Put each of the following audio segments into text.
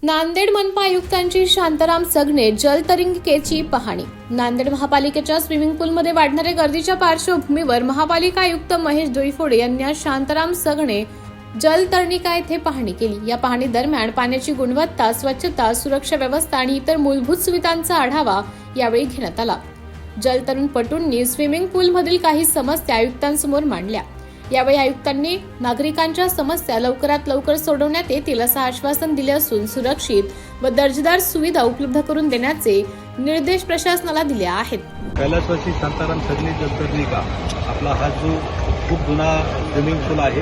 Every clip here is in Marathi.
नांदेड मनपा आयुक्तांची शांताराम सगणे जलतरणिकेची पाहणी। नांदेड महापालिकेच्या स्विमिंग पूलमध्ये वाढणाऱ्या गर्दीच्या पार्श्वभूमीवर महापालिका आयुक्त महेश डोईफोडे यांनी आज शांताराम सगणे जलतरणिका येथे पाहणी केली। या पाहणी दरम्यान पाण्याची गुणवत्ता, स्वच्छता, सुरक्षा व्यवस्था आणि इतर मूलभूत सुविधांचा आढावा यावेळी घेण्यात आला। जलतरणपटूंनी स्विमिंग पूलमधील काही समस्या आयुक्तांसमोर मांडल्या। यावेळी आयुक्तांनी नागरिकांच्या समस्या लवकरात लवकर सोडवण्यात येतील असं आश्वासन दिले असून सुरक्षित व दर्जेदार सुविधा उपलब्ध करून देण्याचे निर्देश प्रशासनाला दिले आहेत। कैलासवासी शांताराम सगणे जलतरणिका आपला हा जो खूप जुना स्विमिंग पूल आहे,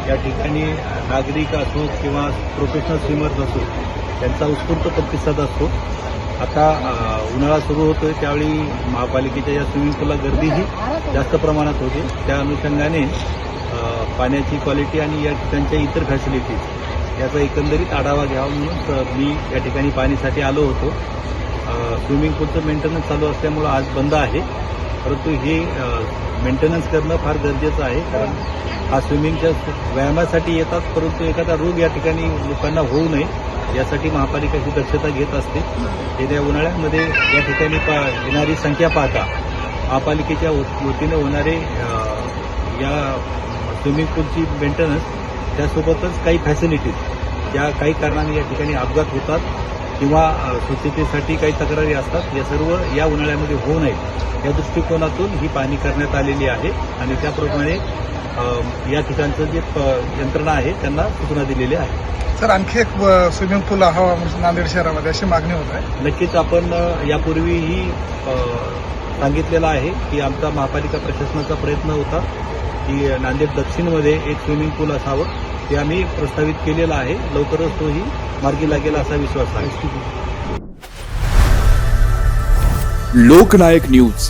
या ठिकाणी नागरिक असो किंवा प्रोफेशनल स्विमर्स असो त्यांचा उत्स्फूर्त प्रतिसाद असतो। आता उन्हाळा सुरू होतोय, त्यावेळी महापालिकेच्या या स्विमिंग पूलला गर्दीही जास्त प्रमाणात होते। त्या अनुषंगाने पाण्याची क्वालिटी आणि या ठिकाणच्या इतर फॅसिलिटीज याचा एकंदरीत आढावा घ्यावा म्हणून मी या ठिकाणी पाहणीसाठी आलो होतो। स्विमिंग पूलचं मेंटेनन्स चालू असल्यामुळे आज बंद आहे, परंतु हे मेंटेनन्स करणं फार गरजेचं आहे, कारण हा स्विमिंगच्या व्यायामासाठी येतात, परंतु एखादा रोग या ठिकाणी लोकांना होऊ नये यासाठी महापालिका ही दक्षता घेत असते। येत्या उन्हाळ्यामध्ये या ठिकाणी येणारी संख्या पाहता महापालिकेच्या वतीने होणारे या स्विमिंग पूलची मेंटेनन्स, त्यासोबतच काही फॅसिलिटीज ज्या काही कारणाने या ठिकाणी अपघात होतात किंवा स्वच्छतेसाठी काही तक्रारी असतात, या सर्व या उन्हाळ्यामध्ये होऊ नयेत या दृष्टिकोनातून ही पाहणी करण्यात आलेली आहे आणि त्याप्रमाणे या ठिकाणचं जे यंत्रणा आहे त्यांना सूचना दिलेल्या आहेत। सर, आणखी एक स्विमिंग पूल हवा नांदेड शहरामध्ये अशी मागणी होत आहे। नक्कीच आपण यापूर्वीही सांगितलेलं आहे की आमचा महापालिका प्रशासनाचा प्रयत्न होता की नांदेड दक्षिणमध्ये एक स्विमिंग पूल असावं, ते आम्ही प्रस्तावित केलेलं आहे। लवकरच तोही मार्गी लागेल असा विश्वास आहे। लोकनायक न्यूज